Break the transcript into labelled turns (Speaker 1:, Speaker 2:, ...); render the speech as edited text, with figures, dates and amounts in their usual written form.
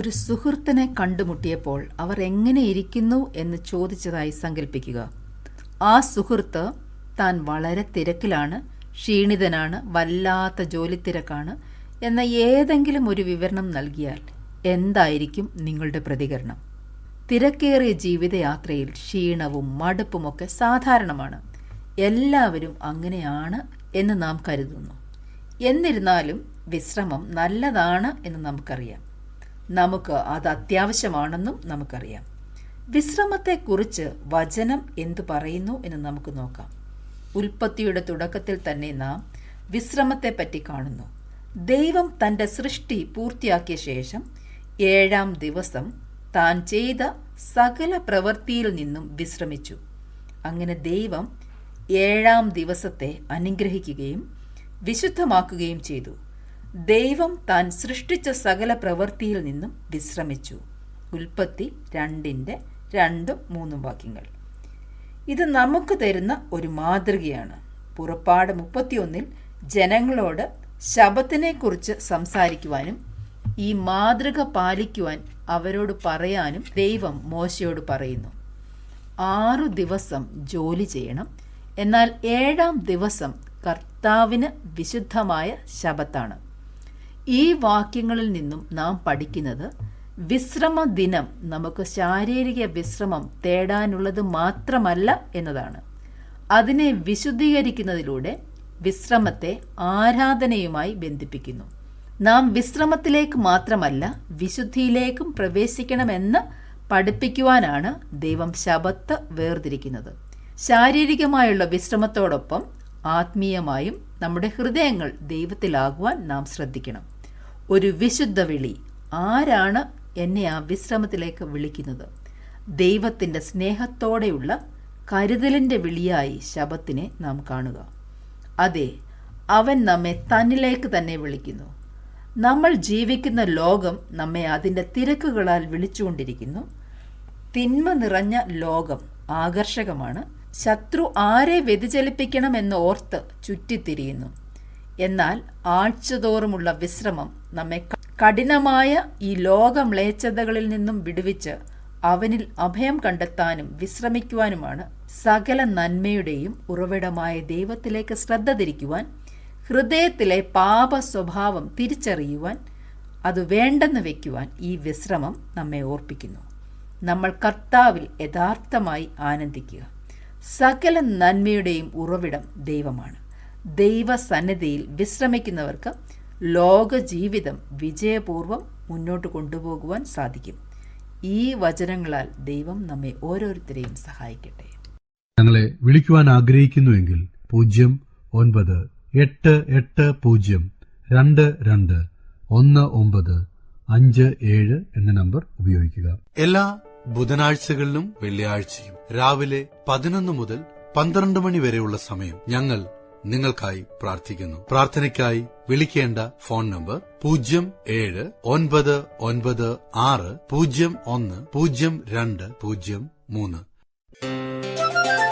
Speaker 1: ഒരു സുഹൃത്തിനെ കണ്ടുമുട്ടിയപ്പോൾ അവർ എങ്ങനെ ഇരിക്കുന്നു എന്ന് ചോദിച്ചതായി സങ്കല്പിക്കുക. ആ സുഹൃത്ത് താൻ വളരെ തിരക്കിലാണ്, ക്ഷീണിതനാണ്, വല്ലാത്ത ജോലിത്തിരക്കാണ് എന്ന ഏതെങ്കിലും ഒരു വിവരണം നൽകിയാൽ എന്തായിരിക്കും നിങ്ങളുടെ പ്രതികരണം? തിരക്കേറിയ ജീവിതയാത്രയിൽ ക്ഷീണവും മടുപ്പുമൊക്കെ സാധാരണമാണ്. എല്ലാവരും അങ്ങനെയാണ് എന്ന് നാം കരുതുന്നു. എന്നിരുന്നാലും വിശ്രമം നല്ലതാണ് എന്ന് നമുക്കറിയാം. നമുക്ക് അത് അത്യാവശ്യമാണെന്നും നമുക്കറിയാം. വിശ്രമത്തെക്കുറിച്ച് വചനം എന്തു പറയുന്നു എന്ന് നമുക്ക് നോക്കാം. ഉൽപ്പത്തിയുടെ തുടക്കത്തിൽ തന്നെ നാം വിശ്രമത്തെപ്പറ്റി കാണുന്നു. ദൈവം തൻ്റെ സൃഷ്ടി പൂർത്തിയാക്കിയ ശേഷം 7-ാം ദിവസം താൻ ചെയ്ത സകല പ്രവൃത്തിയിൽ നിന്നും വിശ്രമിച്ചു. അങ്ങനെ ദൈവം 7-ാം ദിവസത്തെ അനുഗ്രഹിക്കുകയും വിശുദ്ധമാക്കുകയും ചെയ്തു. ദൈവം താൻ സൃഷ്ടിച്ച സകല പ്രവൃത്തിയിൽ നിന്നും വിശ്രമിച്ചു. ഉൽപ്പത്തി 2:2-3 വാക്യങ്ങൾ. ഇത് നമുക്ക് തരുന്ന ഒരു മാതൃകയാണ്. പുറപ്പാട് 31 ജനങ്ങളോട് ശബത്തിനെക്കുറിച്ച് സംസാരിക്കുവാനും ഈ മാതൃക പാലിക്കുവാൻ അവരോട് പറയാനും ദൈവം മോശയോട് പറയുന്നു. 6 ദിവസം ജോലി ചെയ്യണം, എന്നാൽ 7-ാം ദിവസം കർത്താവിന് വിശുദ്ധമായ ശബത്താണ്. ഈ വാക്യങ്ങളിൽ നിന്നും നാം പഠിക്കുന്നത് വിശ്രമ ദിനം നമുക്ക് ശാരീരിക വിശ്രമം തേടാനുള്ളത് മാത്രമല്ല എന്നതാണ്. അതിനെ വിശുദ്ധീകരിക്കുന്നതിലൂടെ വിശ്രമത്തെ ആരാധനയുമായി ബന്ധിപ്പിക്കുന്നു. നാം വിശ്രമത്തിലേക്ക് മാത്രമല്ല വിശുദ്ധിയിലേക്കും പ്രവേശിക്കണമെന്ന് പഠിപ്പിക്കുവാനാണ് ദൈവം ശബത്ത് വേർതിരിക്കുന്നത്. ശാരീരികമായുള്ള വിശ്രമത്തോടൊപ്പം ആത്മീയമായും നമ്മുടെ ഹൃദയങ്ങൾ ദൈവത്തിലാകുവാൻ നാം ശ്രദ്ധിക്കണം. ഒരു വിശുദ്ധ വിളി. ആരാണ് എന്നെ ആ വിശ്രമത്തിലേക്ക് വിളിക്കുന്നത്? ദൈവത്തിൻ്റെ സ്നേഹത്തോടെയുള്ള കരുതലിൻ്റെ വിളിയായി ശബത്തിനെ നാം കാണുക. അതെ, അവൻ നമ്മെ തന്നിലേക്ക് തന്നെ വിളിക്കുന്നു. നമ്മൾ ജീവിക്കുന്ന ലോകം നമ്മെ അതിൻ്റെ തിരക്കുകളാൽ വിളിച്ചുകൊണ്ടിരിക്കുന്നു. തിന്മ നിറഞ്ഞ ലോകം ആകർഷകമാണ്. ശത്രു ആരെ വ്യതിചലിപ്പിക്കണമെന്ന് ഓർത്ത് ചുറ്റിത്തിരിയുന്നു. എന്നാൽ ആഴ്ചതോറുമുള്ള വിശ്രമം നമ്മെ കഠിനമായ ഈ ലോകമ്ലേച്ഛതകളിൽ നിന്നും വിടുവിച്ച് അവനിൽ അഭയം കണ്ടെത്താനും വിശ്രമിക്കുവാനുമാണ്. സകല നന്മയുടെയും ഉറവിടമായ ദൈവത്തിലേക്ക് ശ്രദ്ധ തിരിക്കുവാൻ, ഹൃദയത്തിലെ പാപ സ്വഭാവം തിരിച്ചറിയുവാൻ, അത് വേണ്ടെന്ന് വയ്ക്കുവാൻ ഈ വിശ്രമം നമ്മെ ഓർപ്പിക്കുന്നു. നമ്മൾ കർത്താവിൽ യഥാർത്ഥമായി ആനന്ദിക്കുക. സകല നന്മയുടെയും ഉറവിടം ദൈവമാണ്. ദൈവസന്നിധിയിൽ വിശ്രമിക്കുന്നവർക്ക് ലോക ജീവിതം വിജയപൂർവ്വം മുന്നോട്ട് കൊണ്ടുപോകുവാൻ സാധിക്കും. ഈ വചനങ്ങളാൽ ദൈവം നമ്മെ ഓരോരുത്തരെയും സഹായിക്കട്ടെ.
Speaker 2: ഞങ്ങളെ വിളിക്കുവാൻ ആഗ്രഹിക്കുന്നുവെങ്കിൽ 0988-22-1957 എന്ന നമ്പർ ഉപയോഗിക്കുക.
Speaker 3: എല്ലാ ബുധനാഴ്ചകളിലും വെള്ളിയാഴ്ചയും രാവിലെ 11 മുതൽ 12 മണി വരെയുള്ള സമയം ഞങ്ങൾ നിങ്ങൾക്കായി പ്രാർത്ഥിക്കുന്നു. പ്രാർത്ഥനയ്ക്കായി വിളിക്കേണ്ട ഫോൺ നമ്പർ 079960010203.